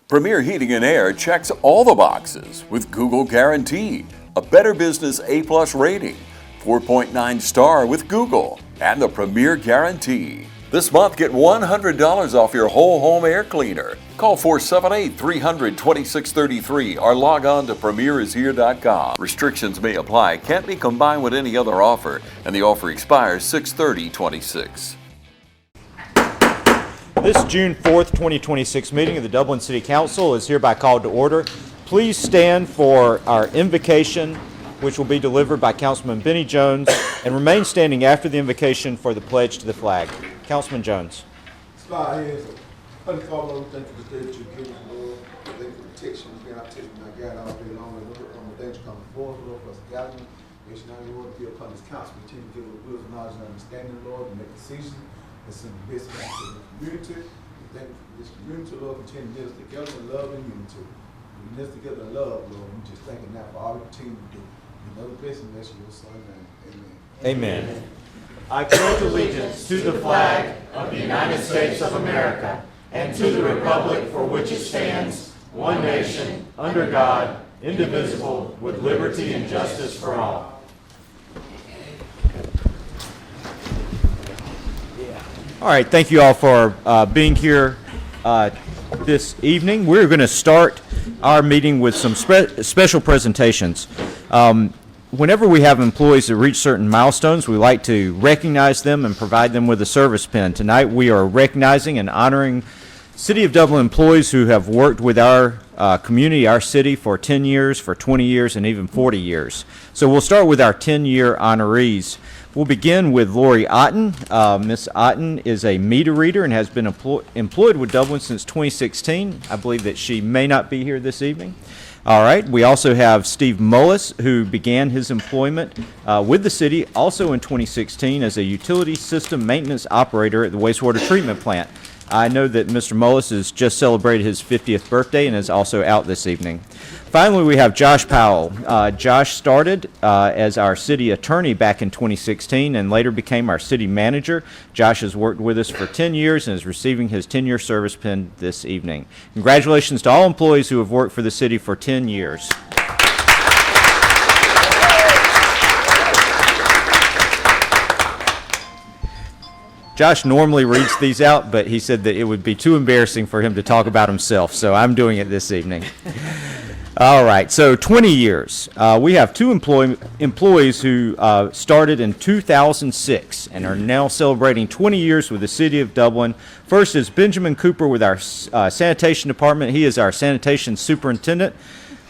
Premier Heating and Air checks all the boxes with Google Guarantee, a Better Business A+ rating, 4.9 star with Google, and the Premier Guarantee. This month, get $100 off your whole home air cleaner. Call 478-300-2633 or log on to premierishere.com. Restrictions may apply, can't be combined with any other offer, and the offer expires 6/30/26. This June 4th, 2026 meeting of the Dublin City Council is hereby called to order. Please stand for our invocation, which will be delivered by Councilman Benny Jones, and remain standing after the invocation for the pledge to the flag. Councilman Jones. Bow our heads. Holy Father, Lord, we thank you for this day that you've given us, Lord. Thank you for protection, being our protection, my God, all day long. And Lord, from the danger coming forth, Lord, for us gathering. Yes, now, Lord, be upon this council. Continue to give us wisdom, knowledge, and understanding, Lord, and make decisions. It's in the best interest of the community. We thank you for this community, Lord. Continue to get us together in love and unity. We get us together in love, Lord. We just thank you now for all you continue to do. We know the best, and that's your son's name. Amen. Amen. I pledge allegiance to the flag of the United States of America and to the republic for which it stands, one nation, under God, indivisible, with liberty and justice for all. All right, thank you all for being here this evening. We're going to start our meeting with some special presentations. Whenever we have employees that reach certain milestones, we like to recognize them and provide them with a service pin. Tonight we are recognizing and honoring City of Dublin employees who have worked with our community, our city, for 10 years, for 20 years, and even 40 years. So we'll start with our 10-year honorees. We'll begin with Lori Otten. Ms. Otten is a meter reader and has been employed with Dublin since 2016. I believe that she may not be here this evening. All right, we also have Steve Mullis, who began his employment with the city also in 2016 as a utility system maintenance operator at the wastewater treatment plant. I know that Mr. Mullis has just celebrated his 50th birthday and is also out this evening. Finally, we have Josh Powell. Josh started as our city attorney back in 2016 and later became our city manager. Josh has worked with us for 10 years and is receiving his 10-year service pin this evening. Congratulations to all employees who have worked for the city for 10 years. Josh normally reads these out, but he said that it would be too embarrassing for him to talk about himself, so I'm doing it this evening. All right, so 20 years. We have two employees who started in 2006 and are now celebrating 20 years with the City of Dublin. First is Benjamin Cooper with our sanitation department. He is our sanitation superintendent.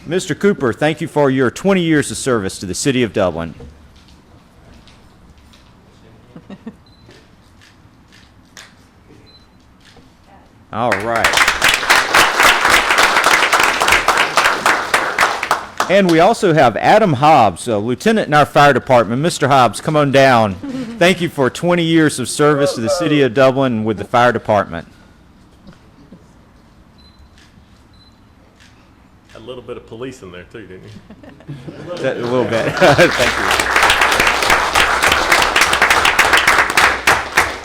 Mr. Cooper, thank you for your 20 years of service to the City of Dublin. All right. And we also have Adam Hobbs, a lieutenant in our fire department. Mr. Hobbs, come on down. Thank you for 20 years of service to the City of Dublin with the fire department. A little bit of police in there too, didn't you? A little bit. Thank you.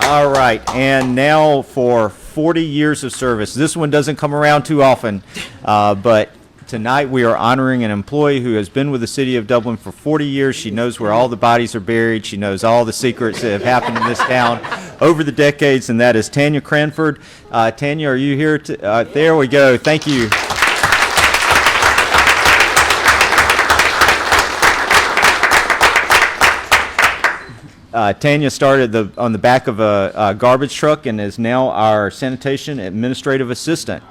All right, and now for 40 years of service. This one doesn't come around too often, but tonight we are honoring an employee who has been with the City of Dublin for 40 years. She knows where all the bodies are buried. She knows all the secrets that have happened in this town over the decades, and that is Tanya Cranford. Tanya, are you here? There we go. Thank you. Tanya started on the back of a garbage truck and is now our sanitation administrative assistant.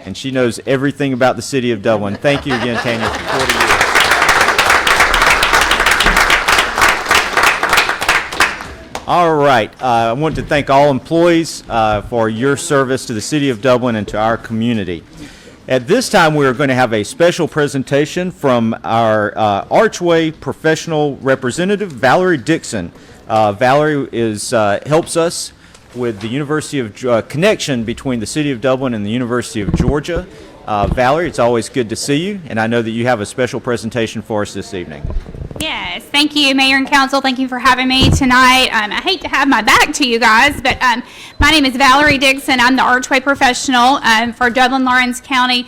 And she knows everything about the City of Dublin. Thank you again, Tanya, for 40 years. All right. I want to thank all employees for your service to the City of Dublin and to our community. At this time, we are going to have a special presentation from our Archway professional representative, Valerie Dixon. Valerie helps us with the University of connection between the City of Dublin and the University of Georgia. Valerie, it's always good to see you, and I know that you have a special presentation for us this evening. Yes, thank you, Mayor and Council. Thank you for having me tonight. I hate to have my back to you guys, but my name is Valerie Dixon. I'm the Archway Professional for Dublin, Lawrence County.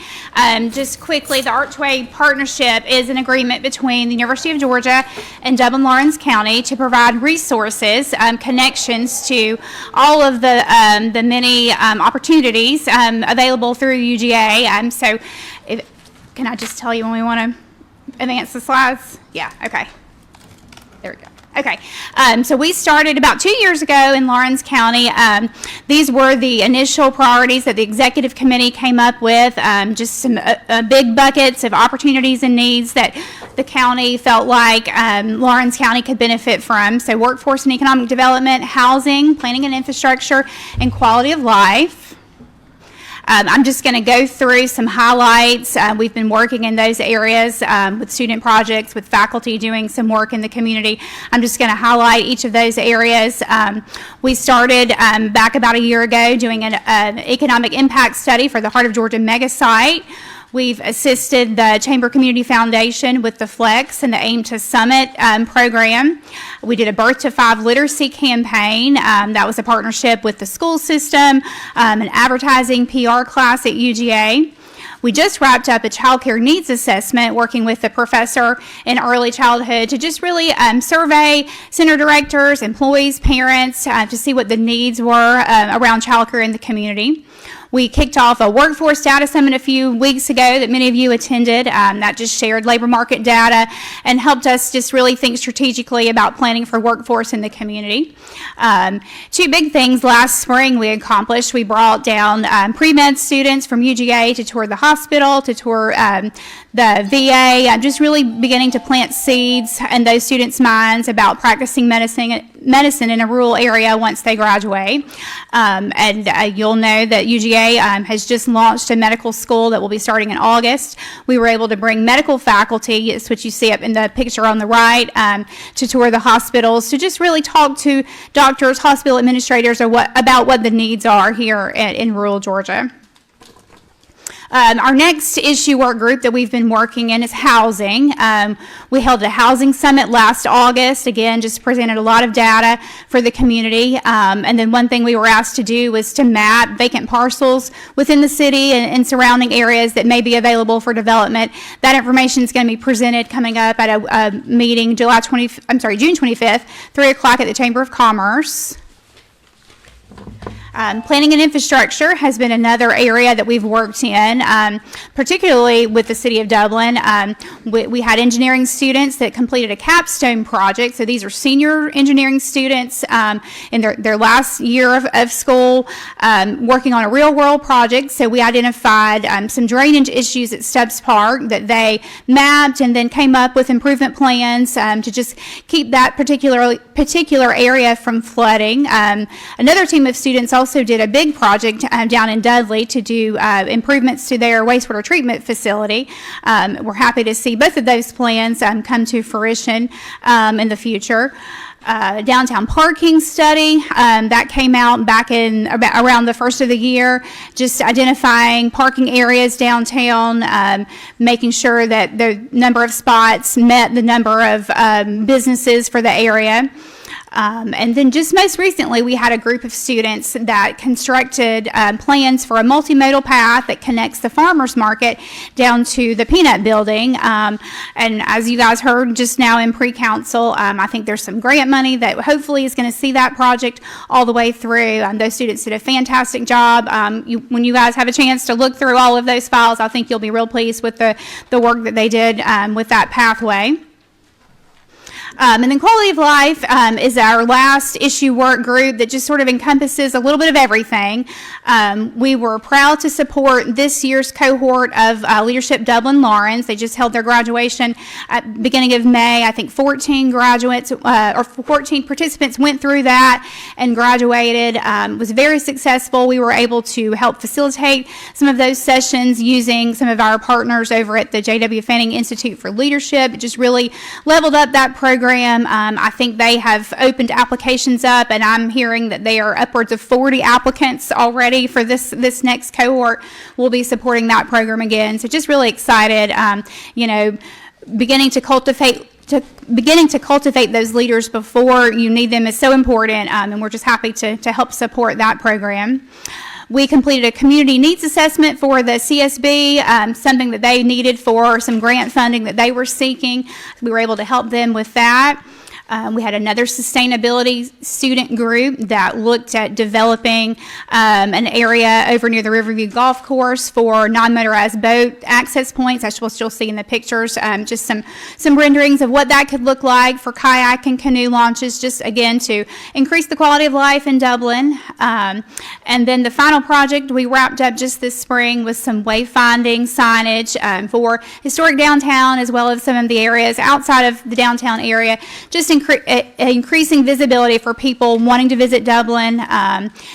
Just quickly, the Archway Partnership is an agreement between the University of Georgia and Dublin, Lawrence County to provide resources, connections to all of the many opportunities available through UGA. Can I just tell you when we want to advance the slides? Yeah, okay. There we go. Okay, so we started about 2 years ago in Lawrence County. These were the initial priorities that the executive committee came up with, just some big buckets of opportunities and needs that the county felt like Lawrence County could benefit from. So workforce and economic development, housing, planning and infrastructure, and quality of life. I'm just going to go through some highlights. We've been working in those areas with student projects, with faculty doing some work in the community. I'm just going to highlight each of those areas. We started back about a year ago doing an economic impact study for the Heart of Georgia mega site. We've assisted the Chamber Community Foundation with the Flex and the Aim to Summit program. We did a Birth to 5 literacy campaign. That was a partnership with the school system, an advertising PR class at UGA. We just wrapped up a child care needs assessment working with the professor in early childhood to just really survey center directors, employees, parents to see what the needs were around child care in the community. We kicked off a workforce data summit a few weeks ago that many of you attended. That just shared labor market data and helped us just really think strategically about planning for workforce in the community. Two big things last spring we accomplished. We brought down pre-med students from UGA to tour the hospital, to tour the VA, just really beginning to plant seeds in those students' minds about practicing medicine in a rural area once they graduate. You'll know that UGA has just launched a medical school that will be starting in August. We were able to bring medical faculty, it's what you see up in the picture on the right, to tour the hospitals, to just really talk to doctors, hospital administrators, about what the needs are here in rural Georgia. Our next issue work group that we've been working in is housing. We held a housing summit last August. Again, just presented a lot of data for the community. And then one thing we were asked to do was to map vacant parcels within the city and surrounding areas that may be available for development. That information is going to be presented coming up at a meeting June 25th, 3 o'clock at the Chamber of Commerce. Planning and infrastructure has been another area that we've worked in, particularly with the City of Dublin. We had engineering students that completed a capstone project. So these are senior engineering students in their last year of school, working on a real world project. So we identified some drainage issues at Stubbs Park that they mapped and then came up with improvement plans to just keep that particular area from flooding. Another team of students also did a big project down in Dudley to do improvements to their wastewater treatment facility. We're happy to see both of those plans come to fruition in the future. Downtown parking study that came out back in around the first of the year, just identifying parking areas downtown, making sure that the number of spots met the number of businesses for the area. And then just most recently, we had a group of students that constructed plans for a multimodal path that connects the farmers market down to the peanut building. And as you guys heard just now in pre-council, I think there's some grant money that hopefully is going to see that project all the way through. Those students did a fantastic job. When you guys have a chance to look through all of those files, I think you'll be real pleased with the work that they did with that pathway. And then quality of life is our last issue work group that just sort of encompasses a little bit of everything. We were proud to support this year's cohort of Leadership Dublin Lawrence. They just held their graduation at the beginning of May. I think 14 graduates or 14 participants went through that and graduated. It was very successful. We were able to help facilitate some of those sessions using some of our partners over at the J.W. Fanning Institute for Leadership. It just really leveled up that program. I think they have opened applications up, and I'm hearing that they are upwards of 40 applicants already for this next cohort. We'll be supporting that program again. So just really excited, beginning to cultivate beginning to cultivate those leaders before you need them is so important, and we're just happy to help support that program. We completed a community needs assessment for the CSB, something that they needed for some grant funding that they were seeking. We were able to help them with that. We had another sustainability student group that looked at developing an area over near the Riverview Golf Course for non-motorized boat access points. As you'll see in the pictures, just some renderings of what that could look like for kayak and canoe launches, just again to increase the quality of life in Dublin. And then the final project we wrapped up just this spring was some wayfinding signage for historic downtown, as well as some of the areas outside of the downtown area, just increasing visibility for people wanting to visit Dublin.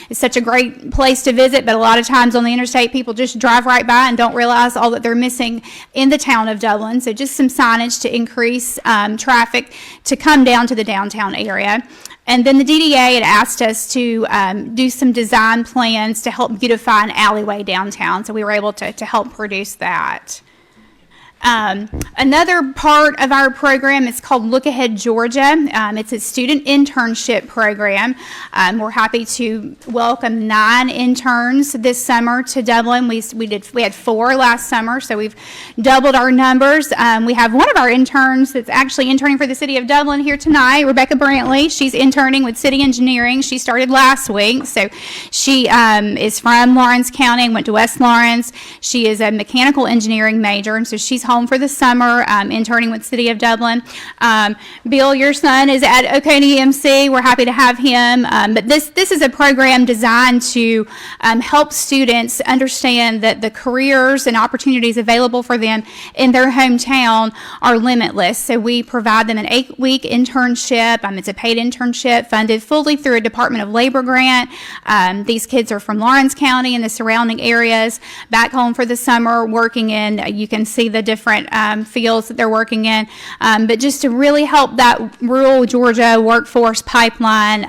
It's such a great place to visit, but a lot of times on the interstate, people just drive right by and don't realize all that they're missing in the town of Dublin. So just some signage to increase traffic to come down to the downtown area. And then the DDA had asked us to do some design plans to help beautify an alleyway downtown, so we were able to help produce that. Another part of our program is called Look Ahead Georgia. It's a student internship program. We're happy to welcome 9 interns this summer to Dublin. We had 4 last summer, so we've doubled our numbers. We have one of our interns that's actually interning for the city of Dublin here tonight, Rebecca Brantley. She's interning with City Engineering. She started last week, so she is from Lawrence County and went to West Lawrence. She is a mechanical engineering major, and so she's home for the summer, interning with City of Dublin. Bill, your son, is at Oconee EMC. We're happy to have him. But this is a program designed to help students understand that the careers and opportunities available for them in their hometown are limitless. So we provide them an 8-week internship. It's a paid internship funded fully through a Department of Labor grant. These kids are from Lawrence County and the surrounding areas, back home for the summer, working in, you can see the different fields that they're working in, but just to really help that rural Georgia workforce pipeline.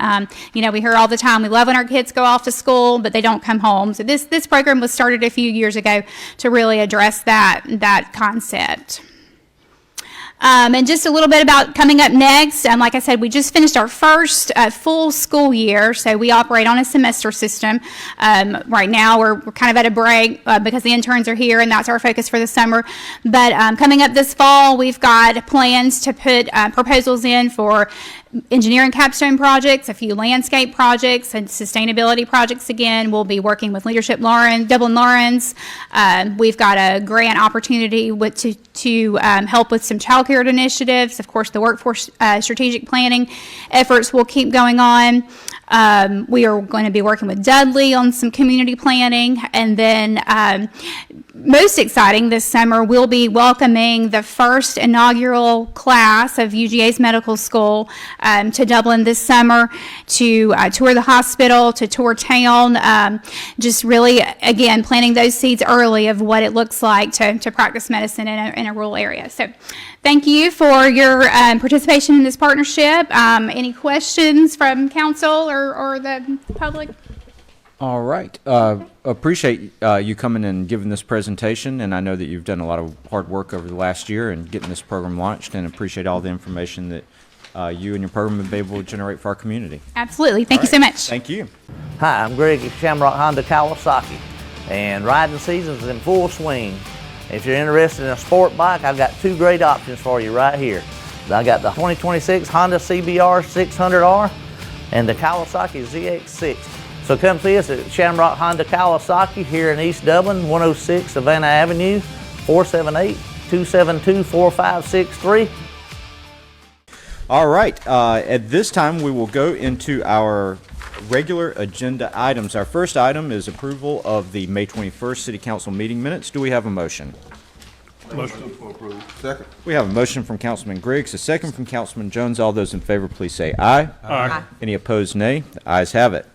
We hear all the time, we love when our kids go off to school, but they don't come home. So this program was started a few years ago to really address that concept. And just a little bit about coming up next. Like I said, we just finished our first full school year, so we operate on a semester system. Right now, we're kind of at a break because the interns are here, and that's our focus for the summer. But coming up this fall, we've got plans to put proposals in for engineering capstone projects, a few landscape projects, and sustainability projects again. We'll be working with Leadership Dublin Lawrence. We've got a grant opportunity to help with some child care initiatives. Of course, the workforce strategic planning efforts will keep going on. We are going to be working with Dudley on some community planning, and then most exciting this summer, we'll be welcoming the first inaugural class of UGA's medical school to Dublin this summer to tour the hospital, to tour town, just really, again, planting those seeds early of what it looks like to practice medicine in a rural area. So thank you for your participation in this partnership. Any questions from council or the public? All right. Appreciate you coming and giving this presentation, and I know that you've done a lot of hard work over the last year and getting this program launched, and appreciate all the information that you and your program have been able to generate for our community. Absolutely. Thank you so much. Thank you. Hi, I'm Greg at Shamrock Honda Kawasaki, and riding season's in full swing. If you're interested in a sport bike, I've got 2 great options for you right here. I got the 2026 Honda CBR 600R and the Kawasaki ZX6. So come see us at Shamrock Honda Kawasaki here in East Dublin, 106 Savannah Avenue, 478-272-4563. All right. At this time, we will go into our regular agenda items. Our first item is approval of the May 21st City Council meeting minutes. Do we have a motion? Motion to approve. Second. We have a motion from Councilman Griggs, a second from Councilman Jones. All those in favor, please say aye. Aye. Any opposed, nay. The ayes have it.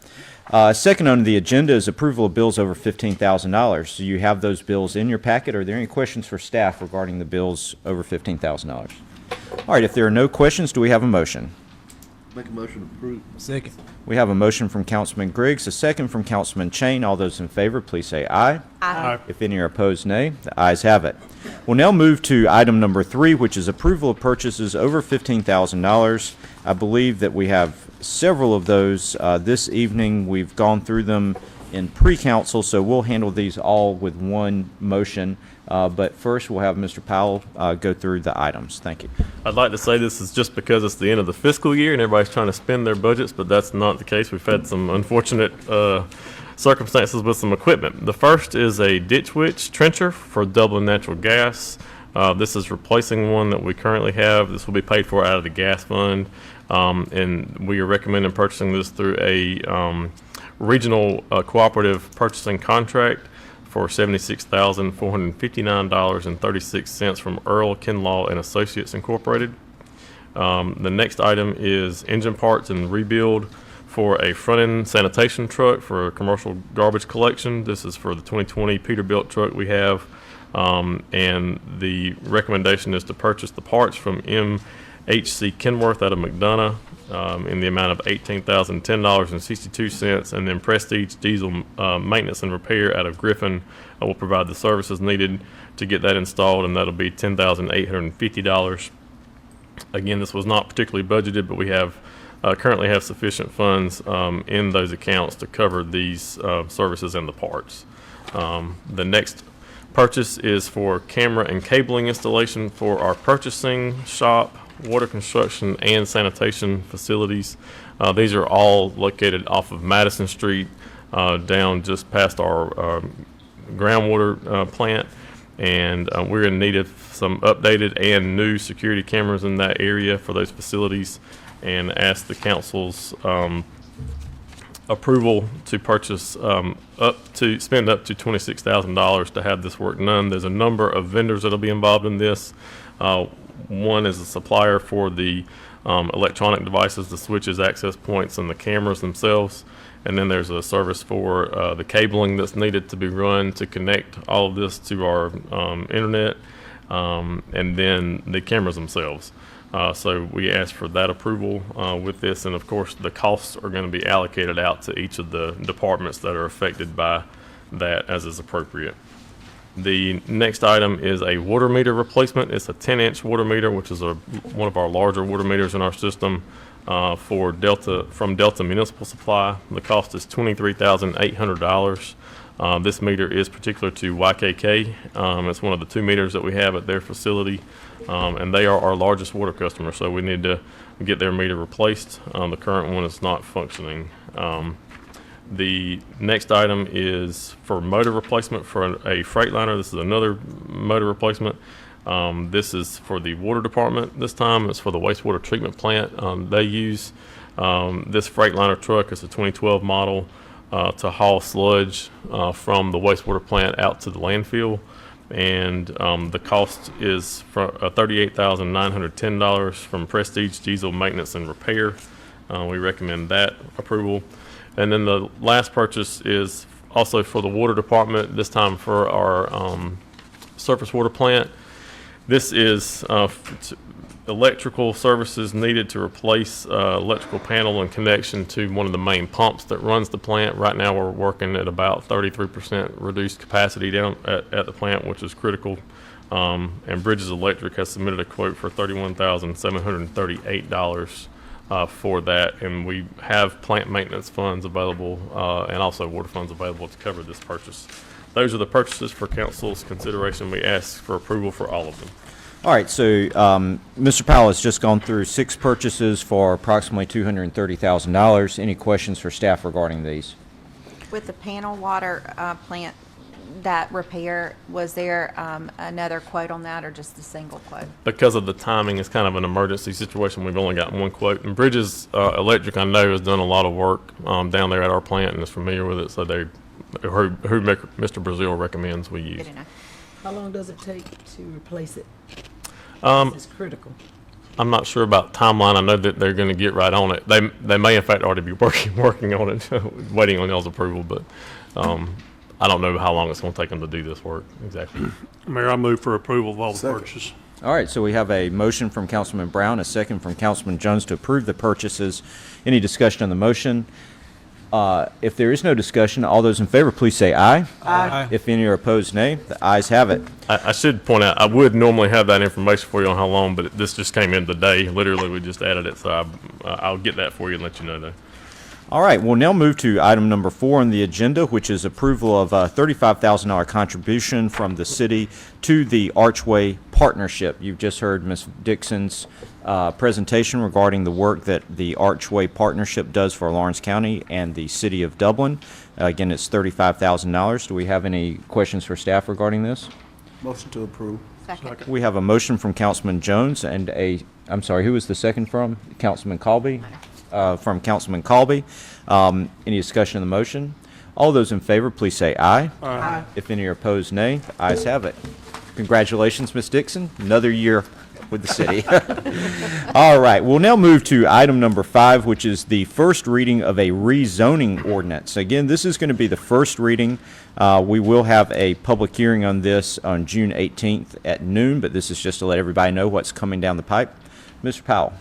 Second on the agenda is approval of bills over $15,000. Do you have those bills in your packet? Are there any questions for staff regarding the bills over $15,000? All right, if there are no questions, do we have a motion? Make a motion to approve. Second. We have a motion from Councilman Griggs, a second from Councilman Chain. All those in favor, please say aye. Aye. If any are opposed, nay. The ayes have it. We'll now move to item number 3, which is approval of purchases over $15,000. I believe that we have several of those this evening. We've gone through them in pre-council, so we'll handle these all with one motion. But first, we'll have Mr. Powell go through the items. Thank you. I'd like to say this is just because it's the end of the fiscal year and everybody's trying to spend their budgets, but that's not the case. We've had some unfortunate circumstances with some equipment. The first is a ditch witch trencher for Dublin Natural Gas. This is replacing one that we currently have. This will be paid for out of the gas fund, and we are recommending purchasing this through a regional cooperative purchasing contract for $76,459.36 from Earl Kinlaw and Associates Incorporated. The next item is engine parts and rebuild for a front-end sanitation truck for commercial garbage collection. This is for the 2020 Peterbilt truck we have, and the recommendation is to purchase the parts from MHC Kenworth out of McDonough in the amount of $18,010.62, and then Prestige Diesel Maintenance and Repair out of Griffin will provide the services needed to get that installed, and that'll be $10,850. Again, this was not particularly budgeted, but we have currently have sufficient funds in those accounts to cover these services and the parts. The next purchase is for camera and cabling installation for our purchasing shop, water construction, and sanitation facilities. These are all located off of Madison Street, down just past our groundwater plant, and we're in need of some updated and new security cameras in that area for those facilities, and ask the council's approval to purchase spend up to $26,000 to have this work done. There's a number of vendors that'll be involved in this. One is a supplier for the electronic devices, the switches, access points, and the cameras themselves. And then there's a service for the cabling that's needed to be run to connect all of this to our internet, and then the cameras themselves. So we ask for that approval with this, and of course the costs are going to be allocated out to each of the departments that are affected by that as is appropriate. The next item is a water meter replacement. It's a 10-inch water meter, which is one of our larger water meters in our system from Delta Municipal Supply. The cost is $23,800. This meter is particular to YKK. It's one of the 2 meters that we have at their facility, and they are our largest water customer, so we need to get their meter replaced. The current one is not functioning. The next item is for motor replacement for a Freightliner. This is another motor replacement. This is for the water department this time. It's for the wastewater treatment plant. They use this Freightliner truck. It's a 2012 model to haul sludge from the wastewater plant out to the landfill. And the cost is for $38,910 from Prestige Diesel Maintenance and Repair. We recommend that approval. And then the last purchase is also for the water department, this time for our surface water plant. This is electrical services needed to replace electrical panel and connection to one of the main pumps that runs the plant. Right now we're working at about 33% reduced capacity down at the plant, which is critical. And Bridges Electric has submitted a quote for $31,738 for that, and we have plant maintenance funds available and also water funds available to cover this purchase. Those are the purchases for council's consideration. We ask for approval for all of them. All right, so Mr. Powell has just gone through 6 purchases for approximately $230,000. Any questions for staff regarding these? With the panel water plant, that repair, was there another quote on that or just a single quote? Because of the timing, it's kind of an emergency situation. We've only got one quote. And Bridges Electric, I know, has done a lot of work down there at our plant and is familiar with it, so who Mr. Brazil recommends we use. Good enough. How long does it take to replace it? It's critical. I'm not sure about timeline. I know that they're going to get right on it. They may in fact already be working on it, waiting on y'all's approval, but I don't know how long it's going to take them to do this work exactly. Mayor, I move for approval of all the purchases. All right, so we have a motion from Councilman Brown, a second from Councilman Jones to approve the purchases. Any discussion on the motion? If there is no discussion, all those in favor, please say aye. Aye. If any are opposed, nay. The ayes have it. I should point out, I would normally have that information for you on how long, but this just came in today. Literally, we just added it, so I'll get that for you and let you know, though. All right, we'll now move to item number 4 on the agenda, which is approval of a $35,000 contribution from the city to the Archway Partnership. You've just heard Ms. Dixon's presentation regarding the work that the Archway Partnership does for Lawrence County and the city of Dublin. Again, it's $35,000. Do we have any questions for staff regarding this? Motion to approve. Second. We have a motion from Councilman Jones and I'm sorry, who was the second from? Councilman Colby? From Councilman Colby. Any discussion of the motion? All those in favor, please say aye. Aye. If any are opposed, nay. The ayes have it. Congratulations, Ms. Dixon. Another year with the city. All right, we'll now move to item number 5, which is the first reading of a rezoning ordinance. Again, this is going to be the first reading. We will have a public hearing on this on June 18th at noon, but this is just to let everybody know what's coming down the pipe. Mr. Powell.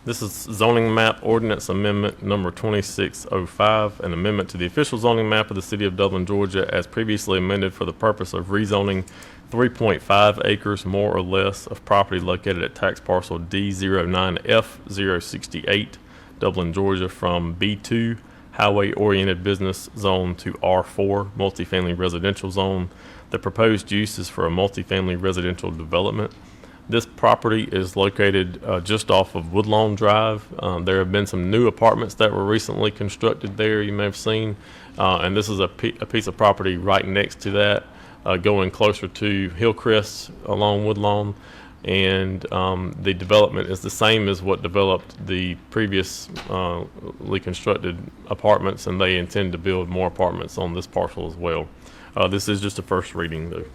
This is zoning map ordinance amendment number 2605, an amendment to the official zoning map of the city of Dublin, Georgia, as previously amended for the purpose of rezoning 3.5 acres more or less of property located at tax parcel D09F068, Dublin, Georgia, from B2 highway-oriented business zone to R4 multifamily residential zone. The proposed use is for a multifamily residential development. This property is located just off of Woodlawn Drive. There have been some new apartments that were recently constructed there, you may have seen. And this is a piece of property right next to that, going closer to Hillcrest along Woodlawn. And the development is the same as what developed the previously constructed apartments, and they intend to build more apartments on this parcel as well. This is just a first reading, though.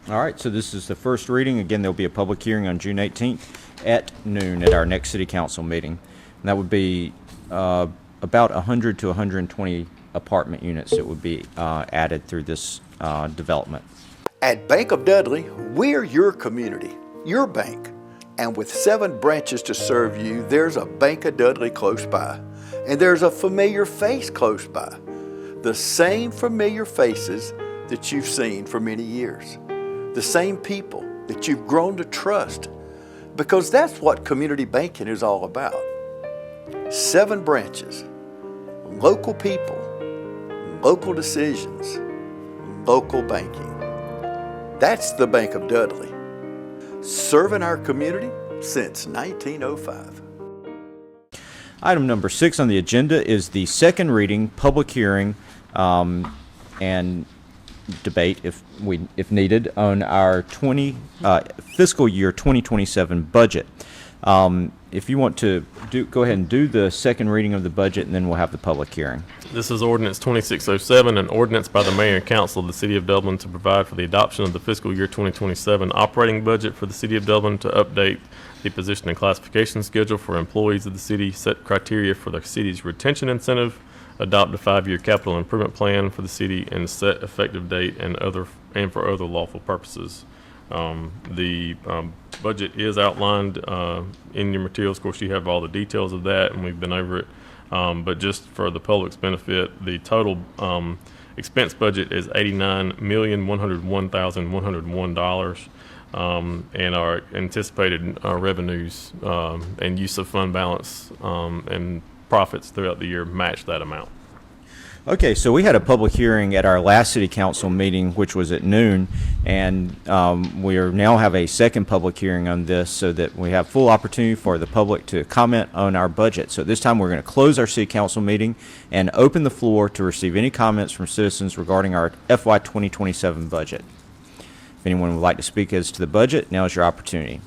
All right, so this is the first reading. Again, there'll be a public hearing on June 18th at noon at our next city council meeting. And that would be about 100 to 120 apartment units that would be added through this development. At Bank of Dudley, we're your community, your bank. And with 7 branches to serve you, there's a Bank of Dudley close by. And there's a familiar face close by. The same familiar faces that you've seen for many years. The same people that you've grown to trust, because that's what community banking is all about. 7 branches, local people, local decisions, local banking. That's the Bank of Dudley, serving our community since 1905. Item number 6 on the agenda is the second reading, public hearing, and debate, if needed, on our fiscal year 2027 budget. If you want to go ahead and do the second reading of the budget, and then we'll have the public hearing. This is ordinance 2607, an ordinance by the mayor and council of the city of Dublin to provide for the adoption of the fiscal year 2027 operating budget for the city of Dublin, to update the position and classification schedule for employees of the city, set criteria for the city's retention incentive, adopt a 5-year capital improvement plan for the city, and set effective date and for other lawful purposes. The budget is outlined in your materials. Of course, you have all the details of that, and we've been over it. But just for the public's benefit, the total expense budget is $89,101,101, and our anticipated revenues and use of fund balance and profits throughout the year match that amount. Okay, so we had a public hearing at our last city council meeting, which was at noon, and we now have a second public hearing on this so that we have full opportunity for the public to comment on our budget. So this time we're going to close our city council meeting and open the floor to receive any comments from citizens regarding our FY 2027 budget. If anyone would like to speak as to the budget, now is your opportunity.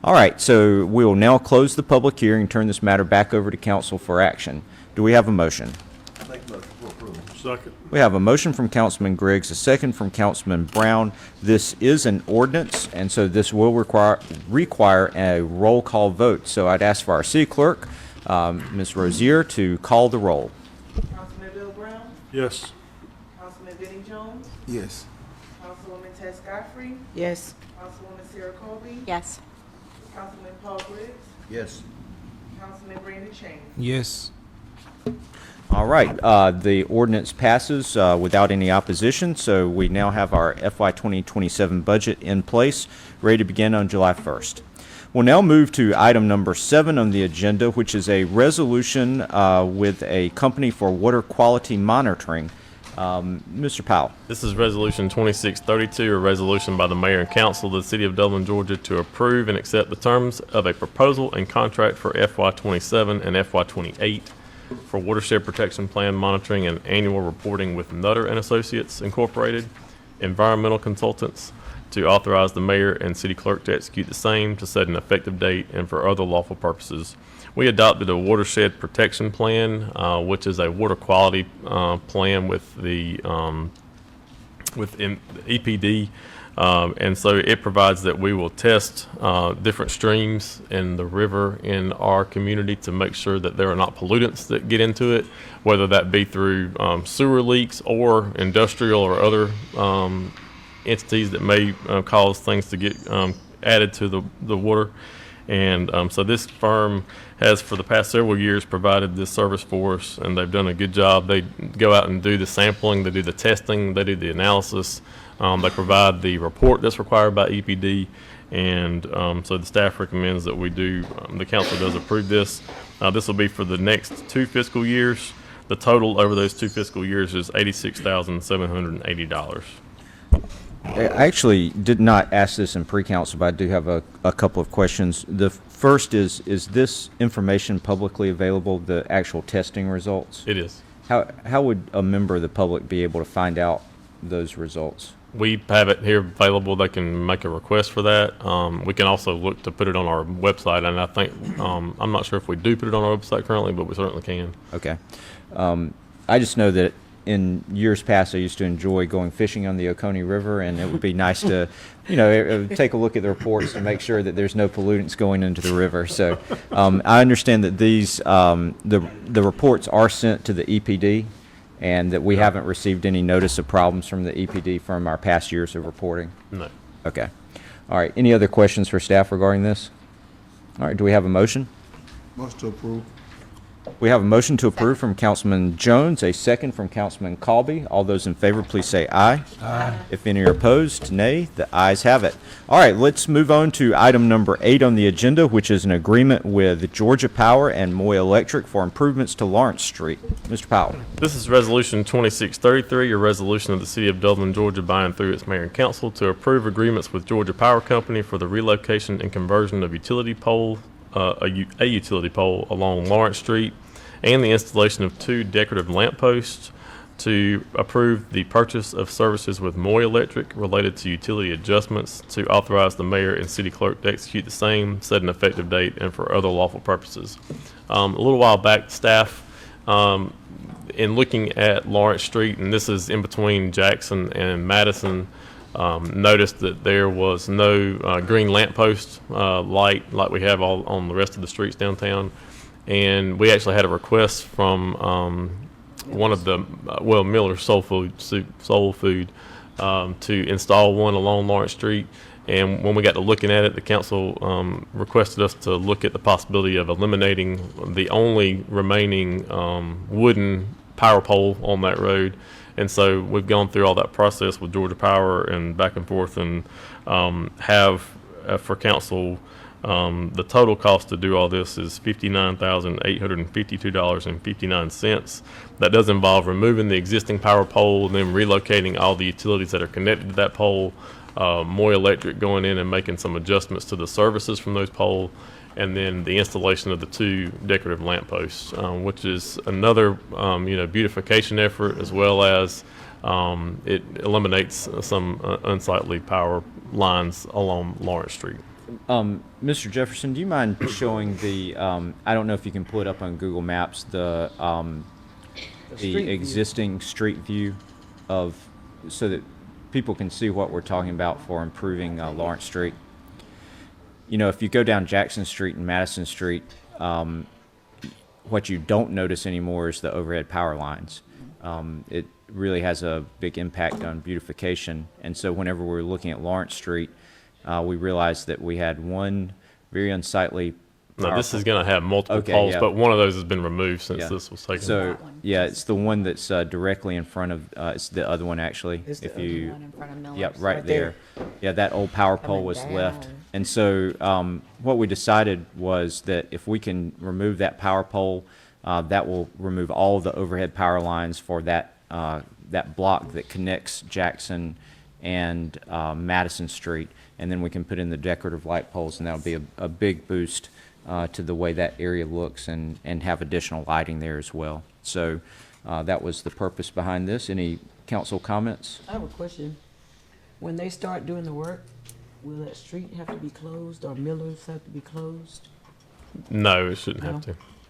All right, so we will now close the public hearing and turn this matter back over to council for action. Do we have a motion? Second. We have a motion from Councilman Griggs, a second from Councilman Brown. This is an ordinance, and so this will require a roll call vote. So I'd ask for our city clerk, Ms. Rozier, to call the roll. Councilman Bill Brown, Yes. Councilman Benny Jones, Yes. Councilwoman Tess Godfrey. Yes. Councilwoman Sarah Colby. Yes. Councilman Paul Griggs, Yes. Councilman Brandon Chaney. Yes. All right, the ordinance passes without any opposition, so we now have our FY 2027 budget in place, ready to begin on July 1st. We'll now move to item number 7 on the agenda, which is a resolution with a company for water quality monitoring. Mr. Powell. This is Resolution 2632, a resolution by the Mayor and Council of the City of Dublin, Georgia, to approve and accept the terms of a proposal and contract for FY 27 and FY 28 for watershed protection plan monitoring and annual reporting with Nutter and Associates Incorporated, environmental consultants, to authorize the mayor and city clerk to execute the same, to set an effective date, and for other lawful purposes. We adopted a watershed protection plan, which is a water quality plan with the EPD, and so it provides that we will test different streams in the river in our community to make sure that there are not pollutants that get into it, whether that be through sewer leaks or industrial or other entities that may cause things to get added to the water. And so this firm has for the past several years provided this service for us, and they've done a good job. They go out and do the sampling, they do the testing, they do the analysis, they provide the report that's required by EPD, and so the staff recommends that we do, the council does approve this. This will be for the next 2 fiscal years. The total over those 2 fiscal years is $86,780. I actually did not ask this in pre-council, but I do have a couple of questions. The first is this information publicly available, the actual testing results? It is. How would a member of the public be able to find out those results? We have it here available. They can make a request for that. We can also look to put it on our website, and I think, I'm not sure if we do put it on our website currently, but we certainly can. Okay. I just know that in years past, I used to enjoy going fishing on the Oconee River, and it would be nice to, take a look at the reports to make sure that there's no pollutants going into the river. So I understand that these, the reports are sent to the EPD, and that we haven't received any notice of problems from the EPD from our past years of reporting. No. Okay. All right. Any other questions for staff regarding this? All right. Do we have a motion? Motion to approve. We have a motion to approve from Councilman Jones, a second from Councilman Colby. All those in favor, please say aye. Aye. If any are opposed, nay. The ayes have it. All right, let's move on to item number 8 on the agenda, which is an agreement with Georgia Power and Moy Electric for improvements to Lawrence Street. Mr. Powell. This is Resolution 2633, a resolution of the City of Dublin, Georgia, by and through its mayor and council to approve agreements with Georgia Power Company for the relocation and conversion of utility pole, a utility pole along Lawrence Street, and the installation of 2 decorative lampposts, to approve the purchase of services with Moy Electric related to utility adjustments, to authorize the mayor and city clerk to execute the same, set an effective date, and for other lawful purposes. A little while back, staff, in looking at Lawrence Street, and this is in between Jackson and Madison, noticed that there was no green lamppost light like we have all on the rest of the streets downtown. And we actually had a request from one of the, Miller Soul Food, to install one along Lawrence Street. And when we got to looking at it, the council requested us to look at the possibility of eliminating the only remaining wooden power pole on that road. And so we've gone through all that process with Georgia Power and back and forth, and have for council, the total cost to do all this is $59,852.59. That does involve removing the existing power pole and then relocating all the utilities that are connected to that pole, Moy Electric going in and making some adjustments to the services from those poles, and then the installation of the 2 decorative lampposts, which is another beautification effort, as well as it eliminates some unsightly power lines along Lawrence Street. Mr. Jefferson, do you mind showing the, I don't know if you can pull it up on Google Maps, the existing street view of, so that people can see what we're talking about for improving Lawrence Street? If you go down Jackson Street and Madison Street, what you don't notice anymore is the overhead power lines. It really has a big impact on beautification. And so whenever we're looking at Lawrence Street, we realized that we had one very unsightly No, this is going to have multiple Okay, poles, yeah. but one of those has been removed since Yeah. this was taken. So, yeah, it's the one that's directly in front of, it's the other one actually. It's the If other you, One in front of Miller's. yep, right Right there. there. Yeah, that old power pole Coming was left. down. And so, what we decided was that if we can remove that power pole, that will remove all of the overhead power lines for that, that block that connects Jackson and Madison Street. And then we can put in the decorative light poles, and that'll be a big boost to the way that area looks and have additional lighting there as well. So that was the purpose behind this. Any council comments? I have a question. When they start doing the work, will that street have to be closed or Miller's have to be closed? No, it shouldn't have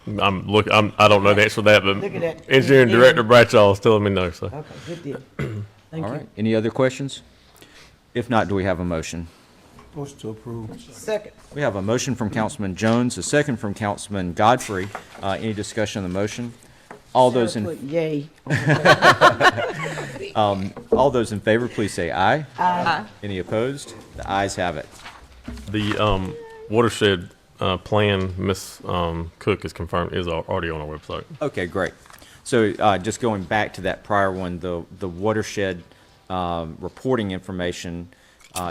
No. to. I don't know the answer to that, but Look at that. Engineering Yeah. Director Bradshaw is telling me no, so. Okay, good deal. Thank All you. right. Any other questions? If not, do we have a motion? Motion to approve. Second. We have a motion from Councilman Jones, a second from Councilman Godfrey. Any discussion on the motion? All those Sarah in, put yay. all those in favor, please say aye. Aye. Any opposed? The ayes have it. The watershed plan, Ms. Cook is confirmed, is already on our website. Okay, great. So just going back to that prior one, the watershed reporting information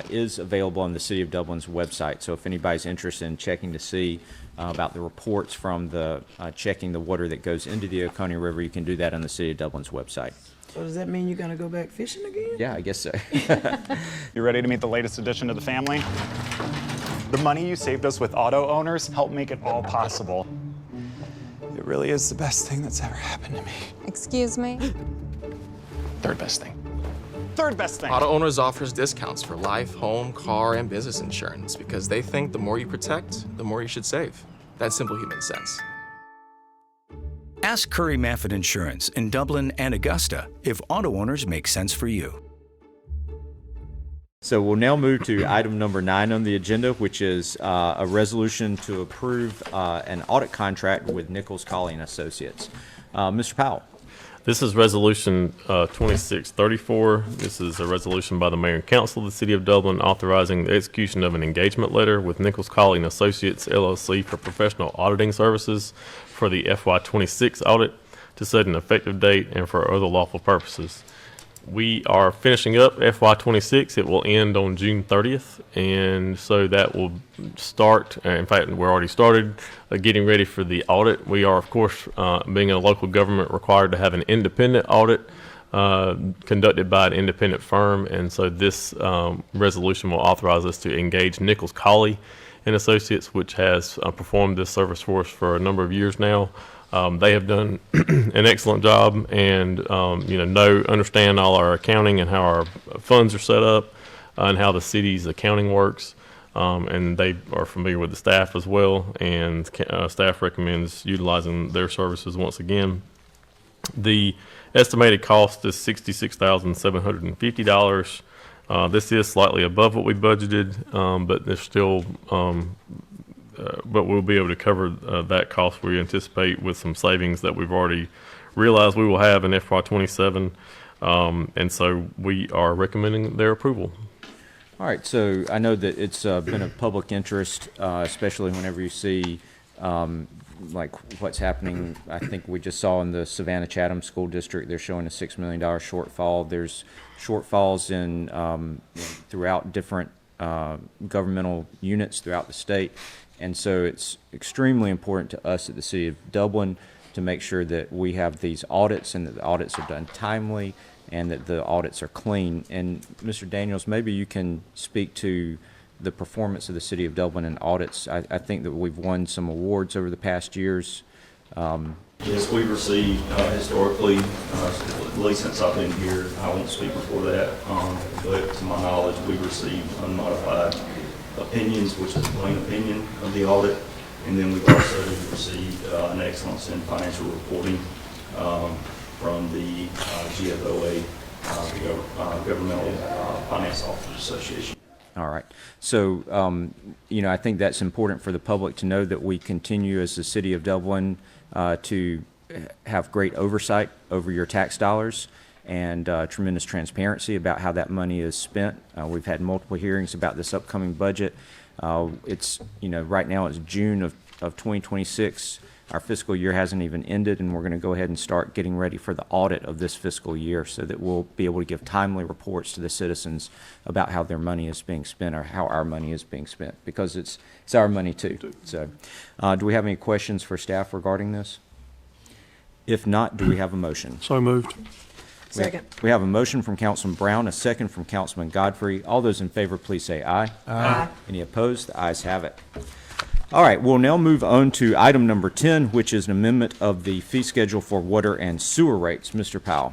is available on the City of Dublin's website. So if anybody's interested in checking to see about the reports from the checking the water that goes into the Oconee River, you can do that on the City of Dublin's website. So does that mean you're gonna go back fishing again? Yeah, I guess so. You ready to meet the latest addition to the family? The money you saved us with auto owners helped make it all possible. It really is the best thing that's ever happened to me. Excuse me? Third best thing. Third best thing. Auto Owners offers discounts for life, home, car, and business insurance because they think the more you protect, the more you should save. That's simple human sense. Ask Curry Maffin Insurance in Dublin and Augusta if auto owners make sense for you. So we'll now move to item number 9 on the agenda, which is a resolution to approve an audit contract with Nichols Colley and Associates. Mr. Powell. This is Resolution 2634. This is a resolution by the Mayor and Council of the City of Dublin authorizing the execution of an engagement letter with Nichols Colley and Associates LLC for professional auditing services for the FY26 audit to set an effective date and for other lawful purposes. We are finishing up FY26. It will end on June 30th, and so that will start. In fact, we're already started getting ready for the audit. We are, of course, being a local government, required to have an independent audit conducted by an independent firm, and so this resolution will authorize us to engage Nichols Colley and Associates, which has performed this service for us for a number of years now. They have done an excellent job and, understand all our accounting and how our funds are set up and how the city's accounting works. And they are familiar with the staff as well, and staff recommends utilizing their services once again. The estimated cost is $66,750. This is slightly above what we budgeted, but there's still but we'll be able to cover that cost we anticipate with some savings that we've already realized we will have in FY27. And so we are recommending their approval. All right, so I know that it's been of public interest, especially whenever you see like what's happening. I think we just saw in the Savannah Chatham School District, they're showing a $6 million shortfall. There's shortfalls in throughout different governmental units throughout the state. And so it's extremely important to us at the City of Dublin to make sure that we have these audits and that the audits are done timely and that the audits are clean. And Mr. Daniels, maybe you can speak to the performance of the City of Dublin in audits. I think that we've won some awards over the past years. Yes, we've received historically, at least since I've been here, I won't speak before that, but to my knowledge, we've received unmodified opinions, which is a clean opinion of the audit. And then we've also received an excellence in financial reporting from the GFOA, the Governmental Finance Officers Association. All right. So, I think that's important for the public to know that we continue as the City of Dublin to have great oversight over your tax dollars and tremendous transparency about how that money is spent. We've had multiple hearings about this upcoming budget. It's, right now it's June of of 2026. Our fiscal year hasn't even ended, and we're going to go ahead and start getting ready for the audit of this fiscal year so that we'll be able to give timely reports to the citizens about how their money is being spent or how our money is being spent, because it's our money too. So, do we have any questions for staff regarding this? If not, do we have a motion? So moved. Second. We have a motion from Councilman Brown, a second from Councilman Godfrey. All those in favor, please say aye. Aye. Any opposed? The ayes have it. All right, we'll now move on to item number 10, which is an amendment of the fee schedule for water and sewer rates. Mr. Powell.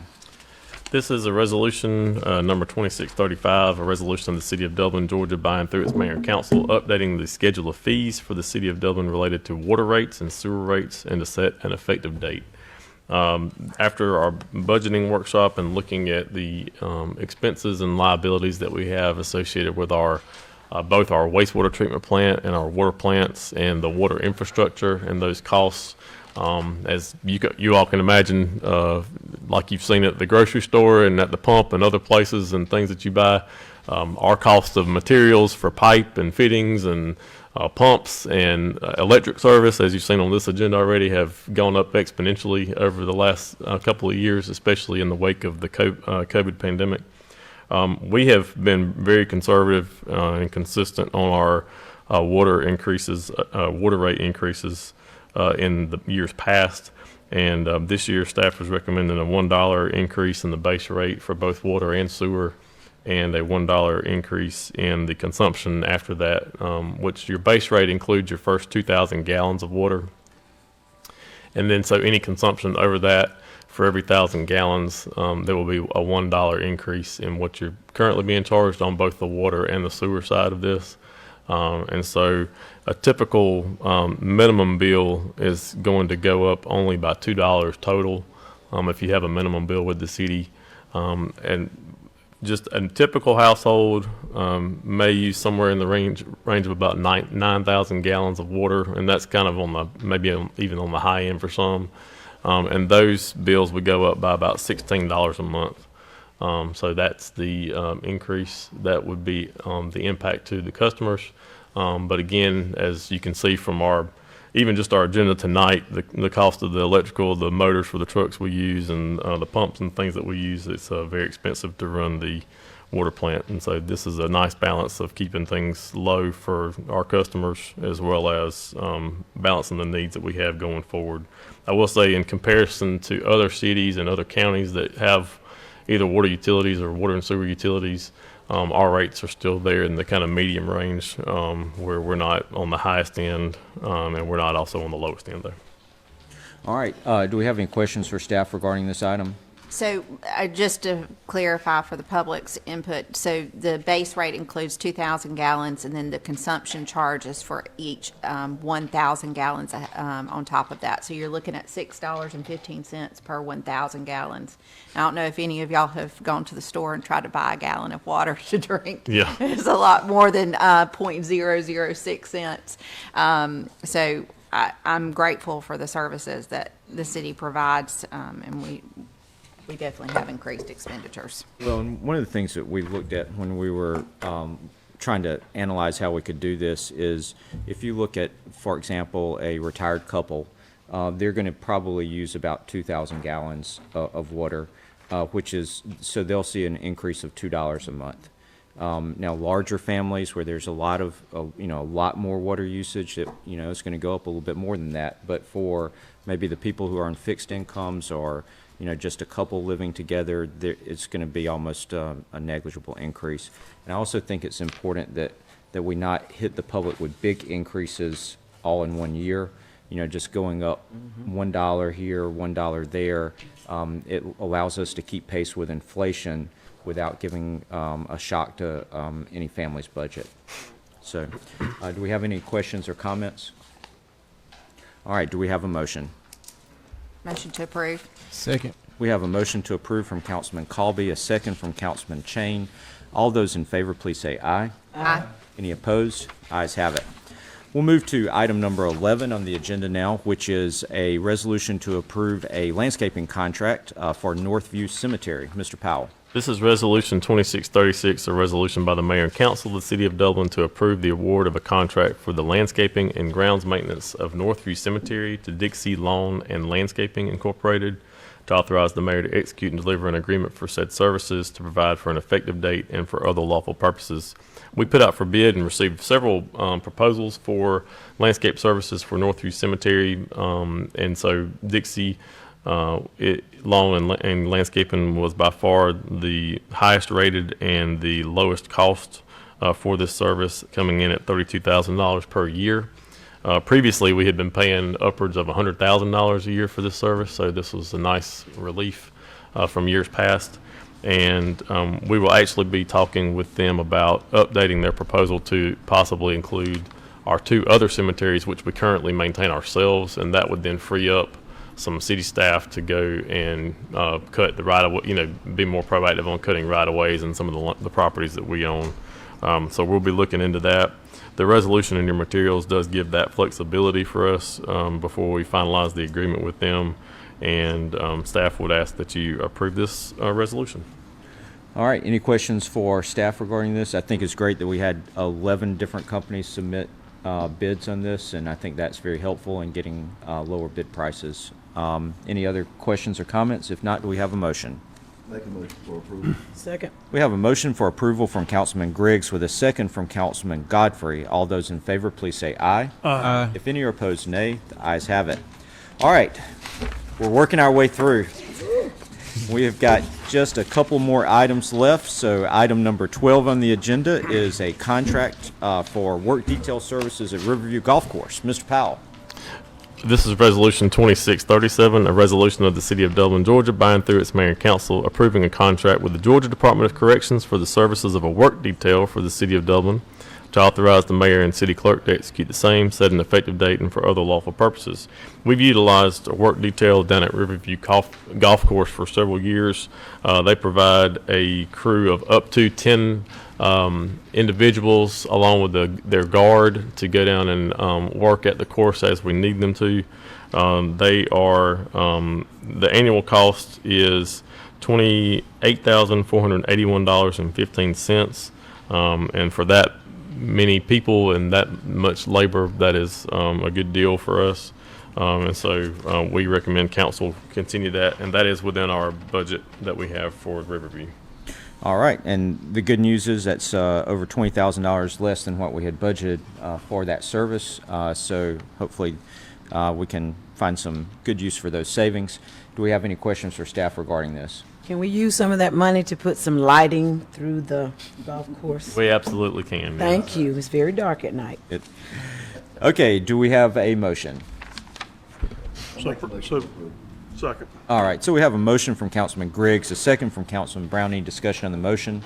This is a resolution, number 2635, a resolution of the City of Dublin, Georgia, by and through its mayor and council, updating the schedule of fees for the City of Dublin related to water rates and sewer rates and to set an effective date. After our budgeting workshop and looking at the expenses and liabilities that we have associated with our both our wastewater treatment plant and our water plants and the water infrastructure and those costs, as you all can imagine, like you've seen at the grocery store and at the pump and other places and things that you buy, our cost of materials for pipe and fittings and pumps and electric service, as you've seen on this agenda already, have gone up exponentially over the last couple of years, especially in the wake of the COVID pandemic. We have been very conservative and consistent on our water rate increases in the years past. And this year, staff was recommending a $1 increase in the base rate for both water and sewer, and a $1 increase in the consumption after that, which your base rate includes your first 2,000 gallons of water. And then so any consumption over that, for every 1,000 gallons, there will be a $1 increase in what you're currently being charged on both the water and the sewer side of this. And so a typical minimum bill is going to go up only by $2 total if you have a minimum bill with the city. And just a typical household may use somewhere in the range of about 9,000 gallons of water, and that's kind of on the maybe even on the high end for some. And those bills would go up by about $16 a month. So that's the increase that would be the impact to the customers. But again, as you can see from even just our agenda tonight, the cost of the electrical, the motors for the trucks we use, and the pumps and things that we use, it's very expensive to run the water plant. And so this is a nice balance of keeping things low for our customers, as well as balancing the needs that we have going forward. I will say, in comparison to other cities and other counties that have either water utilities or water and sewer utilities, our rates are still there in the kind of medium range, where we're not on the highest end, and we're not also on the lowest end there. All right. Do we have any questions for staff regarding this item? So just to clarify for the public's input, so the base rate includes 2,000 gallons, and then the consumption charges for each 1,000 gallons on top of that. So you're looking at $6.15 per 1,000 gallons. I don't know if any of y'all have gone to the store and tried to buy a gallon of water to drink. Yeah. It's a lot more than 0.006 cents. So I'm grateful for the services that the city provides, and we definitely have increased expenditures. Well, and one of the things that we looked at when we were trying to analyze how we could do this is, if you look at, for example, a retired couple, they're going to probably use about 2,000 gallons of water, so they'll see an increase of $2 a month. Now, larger families where there's a lot of, a lot more water usage, that, it's going to go up a little bit more than that. But for maybe the people who are on fixed incomes, or just a couple living together, it's going to be almost a negligible increase. And I also think it's important that we not hit the public with big increases all in one year. Just going up $1 here, $1 there. It allows us to keep pace with inflation without giving a shock to any family's budget. So, do we have any questions or comments? All right, do we have a motion? Motion to approve. Second. We have a motion to approve from Councilman Colby, a second from Councilman Chain. All those in favor, please say aye. Aye. Any opposed? Ayes have it. We'll move to item number 11 on the agenda now, which is a resolution to approve a landscaping contract for Northview Cemetery. Mr. Powell. This is Resolution 2636, a resolution by the Mayor and Council of the City of Dublin to approve the award of a contract for the landscaping and grounds maintenance of Northview Cemetery to Dixie Lawn and Landscaping Incorporated, to authorize the mayor to execute and deliver an agreement for said services, to provide for an effective date and for other lawful purposes. We put out for bid and received several proposals for landscape services for Northview Cemetery, and so Dixie Lawn and Landscaping was by far the highest rated and the lowest cost for this service, coming in at $32,000 per year. Previously, we had been paying upwards of $100,000 a year for this service, so this was a nice relief from years past. And we will actually be talking with them about updating their proposal to possibly include our 2 other cemeteries, which we currently maintain ourselves, and that would then free up some city staff to go and cut the right-of-way, be more proactive on cutting right-of-ways and some of the properties that we own. So we'll be looking into that. The resolution in your materials does give that flexibility for us before we finalize the agreement with them, and staff would ask that you approve this resolution. All right, any questions for staff regarding this? I think it's great that we had 11 different companies submit bids on this, and I think that's very helpful in getting lower bid prices. Any other questions or comments? If not, do we have a motion? Make a motion for approval. Second. We have a motion for approval from Councilman Griggs with a second from Councilman Godfrey. All those in favor, please say aye. Aye. If any are opposed, nay. The ayes have it. All right, we're working our way through. We have got just a couple more items left. So item number 12 on the agenda is a contract for work detail services at Riverview Golf Course. Mr. Powell. This is Resolution 2637, a resolution of the City of Dublin, Georgia, by and through its mayor and council, approving a contract with the Georgia Department of Corrections for the services of a work detail for the City of Dublin, to authorize the mayor and city clerk to execute the same, set an effective date, and for other lawful purposes. We've utilized a work detail down at Riverview Golf Course for several years. They provide a crew of up to 10 individuals along with their guard to go down and work at the course as we need them to. They are, the annual cost is $28,481.15, and for that many people and that much labor, that is a good deal for us. And so we recommend council continue that, and that is within our budget that we have for Riverview. All right, and the good news is that's over $20,000 less than what we had budgeted for that service. So hopefully we can find some good use for those savings. Do we have any questions for staff regarding this? Can we use some of that money to put some lighting through the golf course? We absolutely can. Thank you. It's very dark at night. Okay, do we have a motion? Second. All right, so we have a motion from Councilman Griggs, a second from Councilman Browning. Discussion on the motion.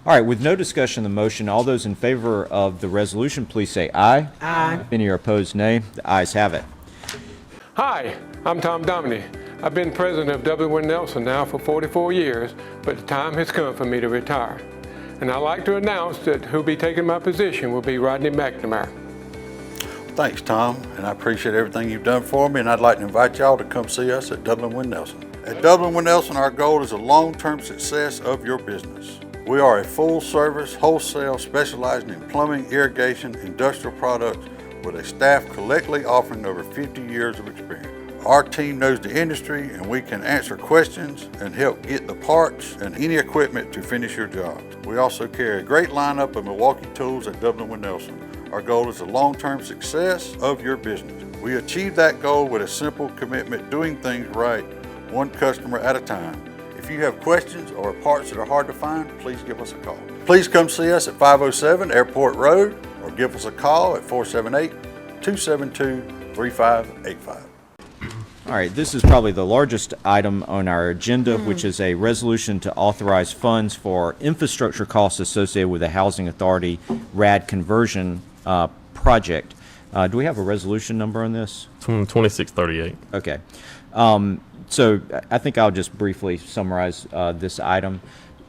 All right, with no discussion on the motion, all those in favor of the resolution, please say aye. Aye. If any are opposed, nay. The ayes have it. Hi, I'm Tom Dominy. I've been president of Dublin Nelson now for 44 years, but the time has come for me to retire. And I'd like to announce that who'll be taking my position will be Rodney McNamara. Thanks, Tom, and I appreciate everything you've done for me, and I'd like to invite y'all to come see us at Dublin with Nelson. At Dublin with Nelson, our goal is the long-term success of your business. We are a full-service wholesale specializing in plumbing, irrigation, industrial products with a staff collectively offering over 50 years of experience. Our team knows the industry, and we can answer questions and help get the parts and any equipment to finish your job. We also carry a great lineup of Milwaukee tools at Dublin with Nelson. Our goal is the long-term success of your business. We achieve that goal with a simple commitment, doing things right, one customer at a time. If you have questions or parts that are hard to find, please give us a call. Please come see us at 507 Airport Road or give us a call at 478-272-3585. All right, this is probably the largest item on our agenda, which is a resolution to authorize funds for infrastructure costs associated with the Housing Authority RAD conversion project. Do we have a resolution number on this? 2638. Okay. So I think I'll just briefly summarize this item.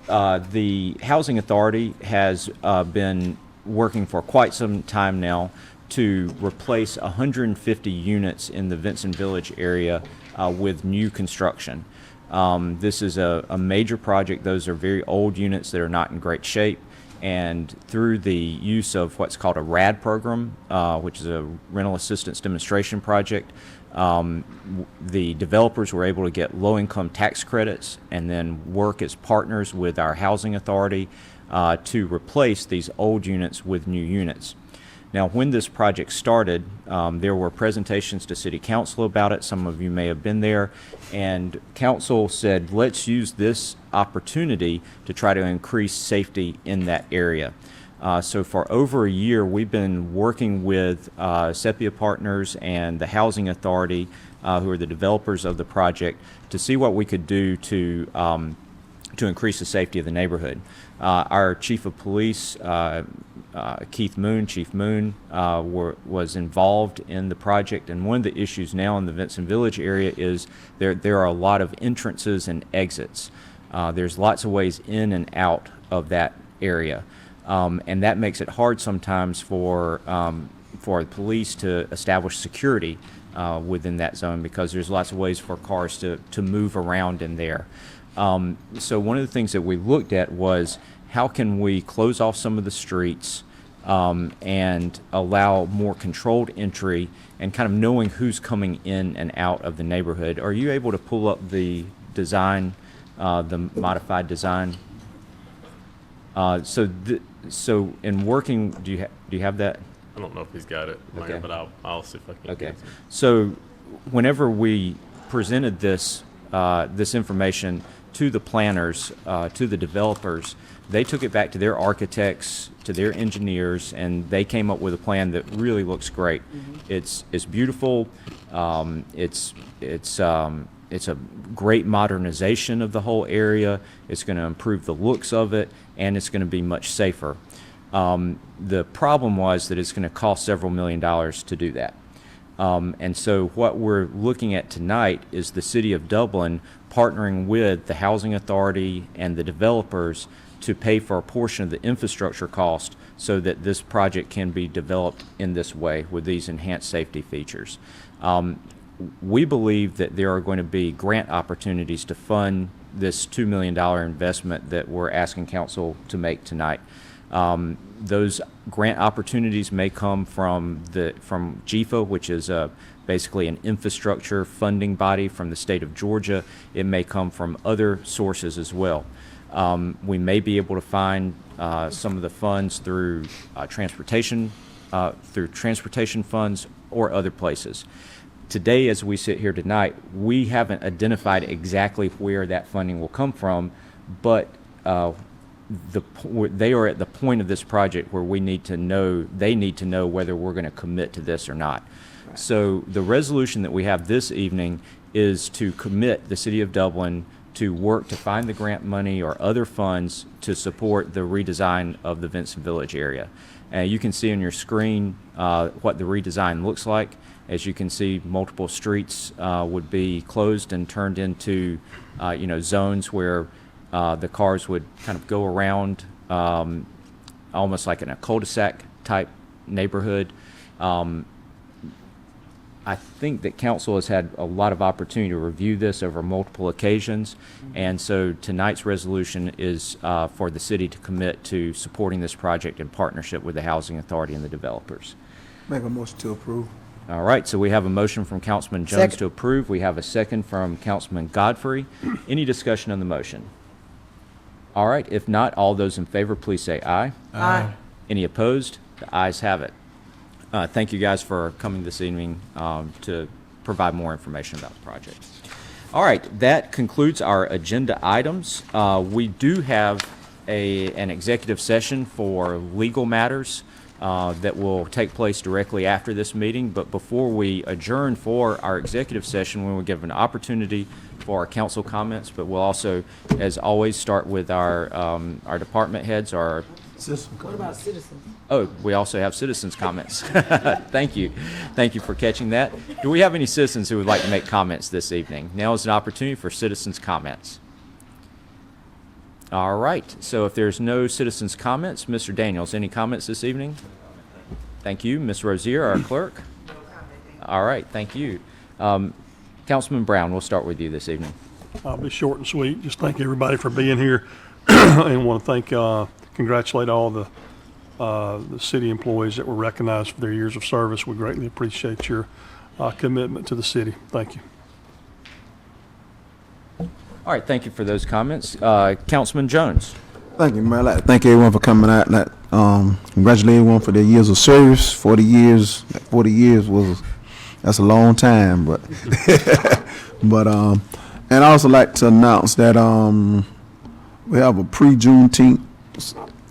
The Housing Authority has been working for quite some time now to replace 150 units in the Vincent Village area with new construction. This is a major project. Those are very old units that are not in great shape. And through the use of what's called a RAD program, which is a rental assistance demonstration project, the developers were able to get low-income tax credits and then work as partners with our housing authority to replace these old units with new units. Now, when this project started, there were presentations to City Council about it. Some of you may have been there. And Council said, let's use this opportunity to try to increase safety in that area. So for over a year, we've been working with Sepia Partners and the Housing Authority, who are the developers of the project, to see what we could do to increase the safety of the neighborhood. Our Chief of Police, Chief Moon, was involved in the project, and one of the issues now in the Vincent Village area is there are a lot of entrances and exits. There's lots of ways in and out of that area, and that makes it hard sometimes for the police to establish security within that zone, because there's lots of ways for cars to move around in there. So one of the things that we looked at was, how can we close off some of the streets and allow more controlled entry and kind of knowing who's coming in and out of the neighborhood. Are you able to pull up the design, the modified design? So in working, do you have that? I don't know if he's got it, Okay. but I'll see if I can. Okay. So whenever we presented this information to the planners, to the developers, they took it back to their architects, to their engineers, and they came up with a plan that really looks great. It's beautiful. It's a great modernization of the whole area. It's going to improve the looks of it, and it's going to be much safer. The problem was that it's going to cost several $1 million to do that. And so what we're looking at tonight is the City of Dublin partnering with the Housing Authority and the developers to pay for a portion of the infrastructure cost so that this project can be developed in this way with these enhanced safety features. We believe that there are going to be grant opportunities to fund this $2 million investment that we're asking Council to make tonight. Those grant opportunities may come from GFA, which is basically an infrastructure funding body from the state of Georgia. It may come from other sources as well. We may be able to find some of the funds through transportation funds or other places. Today, as we sit here tonight, we haven't identified exactly where that funding will come from, but they are at the point of this project where they need to know whether we're going to commit to this or not. Right. So the resolution that we have this evening is to commit the City of Dublin to work to find the grant money or other funds to support the redesign of the Vincent Village area. You can see on your screen what the redesign looks like. As you can see, multiple streets would be closed and turned into zones where the cars would kind of go around, almost like in a cul-de-sac type neighborhood. I think that Council has had a lot of opportunity to review this over multiple occasions, and so tonight's resolution is for the city to commit to supporting this project in partnership with the Housing Authority and the developers. Make a motion to approve. All right, so we have a motion from Councilman Jones to approve. We have a second from Councilman Godfrey. Any discussion on the motion? All right, if not, all those in favor, please say aye. Aye. Any opposed? The ayes have it. Thank you guys for coming this evening to provide more information about the project. All right, that concludes our agenda items. We do have an executive session for legal matters that will take place directly after this meeting. But before we adjourn for our executive session, we will give an opportunity for our council comments. But we'll also, as always, start with our department heads. What about citizens? Oh, we also have citizens' comments. Thank you. Thank you for catching that. Do we have any citizens who would like to make comments this evening? Now is an opportunity for citizens' comments. All right. So if there's no citizens' comments, Mr. Daniels, any comments this evening? Thank you. Ms. Rozier, our clerk. All right. Thank you. Councilman Brown, we'll start with you this evening. I'll be short and sweet. Just thank everybody for being here, and want to congratulate all the city employees that were recognized for their years of service. We greatly appreciate your commitment to the city. Thank you. All right, thank you for those comments. Councilman Jones. Thank you, Mayor. I'd like to thank everyone for coming out. And congratulate everyone for their years of service. 40 years that's a long time, but and I also like to announce that we have a pre-Juneteenth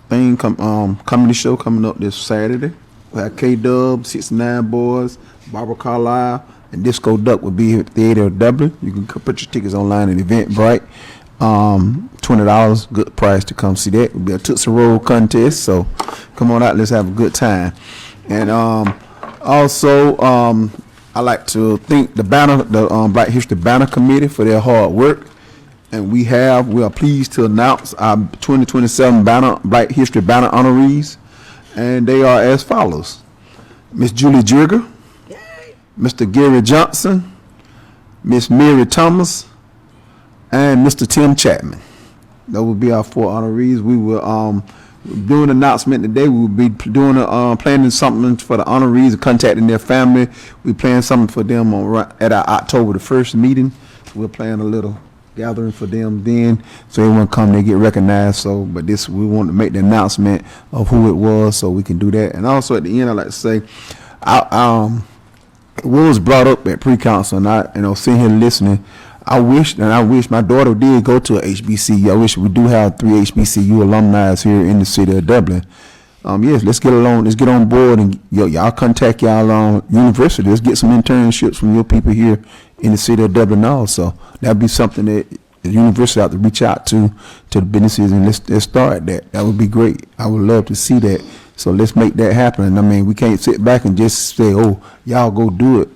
thing comedy show coming up this Saturday. We have K-Dub, 69 Boys, Barbara Carlisle, and Disco Duck will be here at the Theater of Dublin. You can purchase tickets online at Eventbrite. $20, good price to come see that. It'll be a Tootsie Roll contest, so come on out, let's have a good time. And also, I like to thank the Black History Banner Committee for their hard work. And we are pleased to announce our 2027 Black History Banner honorees. And they are as follows: Miss Julie Jurger, Mr. Gary Johnson, Miss Mary Thomas, and Mr. Tim Chapman. That will be our 4 honorees. We will doing an announcement today. We will be doing planning something for the honorees, contacting their family. We plan something for them at our October the 1st meeting. We'll plan a little gathering for them then, so everyone come, they get recognized. So, but we want to make the announcement of who it was, so we can do that. And also at the end, I'd like to say, it was brought up at pre-council, and I, sitting here listening, I wish my daughter did go to a HBCU. I wish we do have 3 HBCU alumni here in the city of Dublin. Yes, let's get on board, and y'all contact y'all university. Let's get some internships from your people here in the city of Dublin also. That'd be something that the university have to reach out to the businesses, and let's start that. That would be great. I would love to see that. So let's make that happen. I mean, we can't sit back and just say, oh, y'all go do it.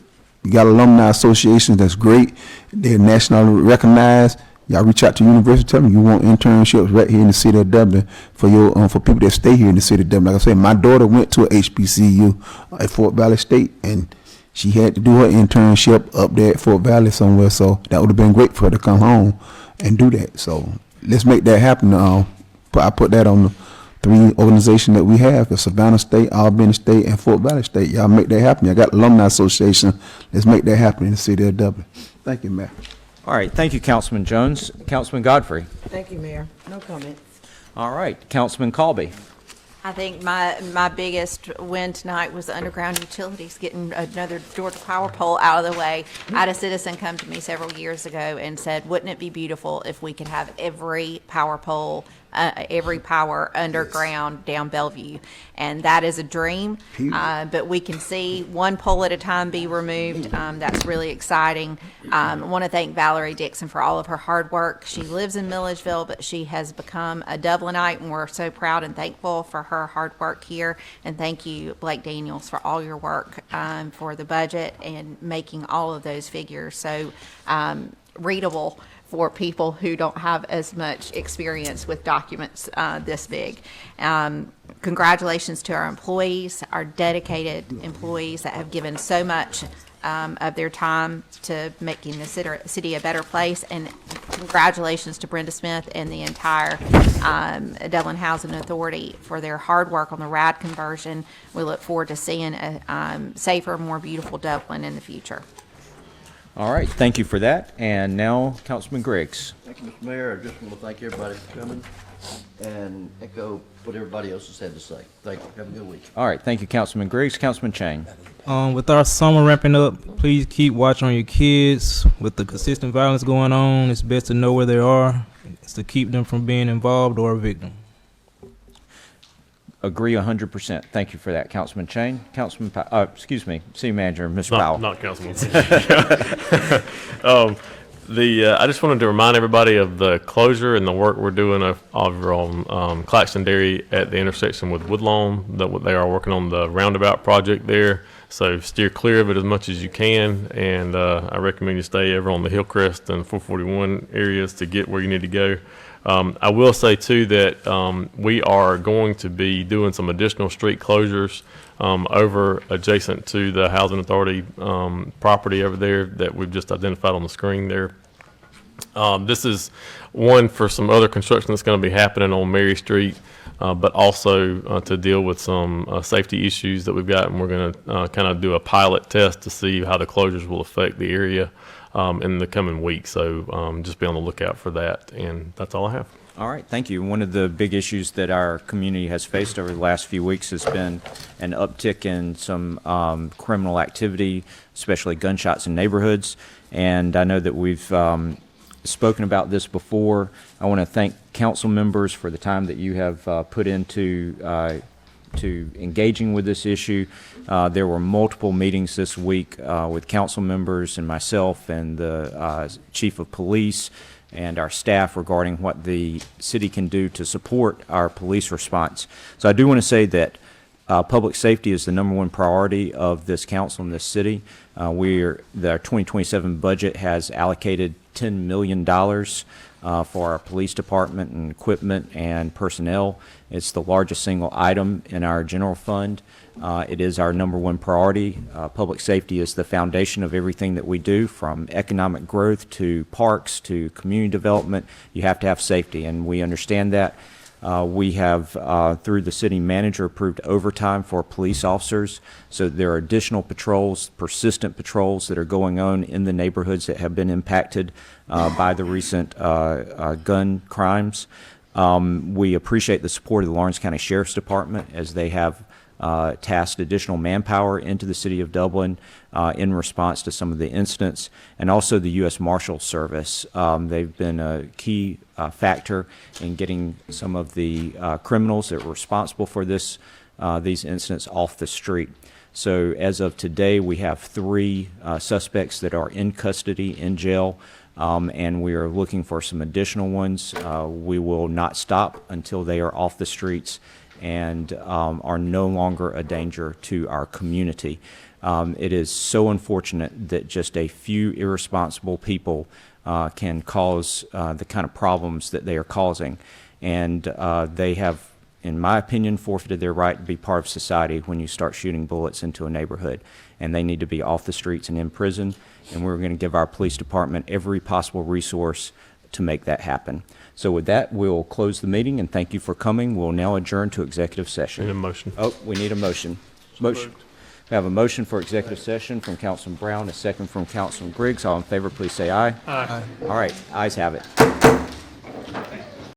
You got alumni associations, that's great. They're nationally recognized. Y'all reach out to university, tell them you want internships right here in the city of Dublin for for people that stay here in the city of Dublin. Like I said, my daughter went to a HBCU at Fort Valley State, and she had to do her internship up there at Fort Valley somewhere. So that would have been great for her to come home and do that. So let's make that happen. I put that on the 3 organizations that we have: the Savannah State, Albany State, and Fort Valley State. Y'all make that happen. Y'all got alumni association. Let's make that happen in the city of Dublin. Thank you, Mayor. All right, thank you, Councilman Jones. Councilman Godfrey. Thank you, Mayor. No comments. All right, Councilman Colby. I think my biggest win tonight was the underground utilities, getting another Georgia power pole out of the way. I had a citizen come to me several years ago and said, wouldn't it be beautiful if we could have every power pole, every power underground down Bellevue? And that is a dream, but we can see one pole at a time be removed. That's really exciting. I want to thank Valerie Dixon for all of her hard work. She lives in Milledgeville, but she has become a Dublinite, and we're so proud and thankful for her hard work here. And thank you, Blake Daniels, for all your work for the budget and making all of those figures so readable for people who don't have as much experience with documents this big. Congratulations to our employees, our dedicated employees that have given so much of their time to making the city a better place. And congratulations to Brenda Smith and the entire Dublin Housing Authority for their hard work on the RAD conversion. We look forward to seeing a safer, more beautiful Dublin in the future. All right, thank you for that. And now, Councilman Griggs. Thank you, Mr. Mayor. I just want to thank everybody for coming and echo what everybody else has had to say. Thank you. Have a good week. All right, thank you, Councilman Griggs. Councilman Chang. With our summer ramping up, please keep watching on your kids. With the consistent violence going on, it's best to know where they are. It's to keep them from being involved or a victim. Agree 100%. Thank you for that, Councilman Chang. Councilman, City Manager, Mr. Powell. Not Councilman. I just wanted to remind everybody of the closure and the work we're doing over on Claxton Dairy at the intersection with Woodlawn. They are working on the roundabout project there, so steer clear of it as much as you can. And I recommend you stay over on the Hillcrest and 441 areas to get where you need to go. I will say, too, that we are going to be doing some additional street closures over adjacent to the Housing Authority property over there that we've just identified on the screen there. This is one for some other construction that's going to be happening on Mary Street, but also to deal with some safety issues that we've got, and we're going to kind of do a pilot test to see how the closures will affect the area in the coming weeks. So just be on the lookout for that, and that's all I have. All right, thank you. One of the big issues that our community has faced over the last few weeks has been an uptick in some criminal activity, especially gunshots in neighborhoods. And I know that we've spoken about this before. I want to thank council members for the time that you have put into to engaging with this issue. There were multiple meetings this week with council members and myself and the chief of police and our staff regarding what the city can do to support our police response. So I do want to say that public safety is the number one priority of this council in this city. Our 2027 budget has allocated $10 million for our police department and equipment and personnel. It's the largest single item in our general fund. It is our number one priority. Public safety is the foundation of everything that we do, from economic growth to parks to community development. You have to have safety, and we understand that. We have, through the city manager, approved overtime for police officers, so there are additional patrols, persistent patrols that are going on in the neighborhoods that have been impacted by the recent gun crimes. We appreciate the support of the Lawrence County Sheriff's Department as they have tasked additional manpower into the city of Dublin in response to some of the incidents, and also the U.S. Marshal Service. They've been a key factor in getting some of the criminals that were responsible for these incidents off the street. So as of today, we have 3 suspects that are in custody in jail, and we are looking for some additional ones. We will not stop until they are off the streets and are no longer a danger to our community. It is so unfortunate that just a few irresponsible people can cause the kind of problems that they are causing. And they have, in my opinion, forfeited their right to be part of society when you start shooting bullets into a neighborhood. And they need to be off the streets and in prison. And we're going to give our police department every possible resource to make that happen. So with that, we'll close the meeting, and thank you for coming. We'll now adjourn to executive session. Need a motion. Oh, we need a motion. Motion. We have a motion for executive session from Councilman Brown, a second from Councilman Griggs. All in favor, please say aye. Aye. All right, ayes have it.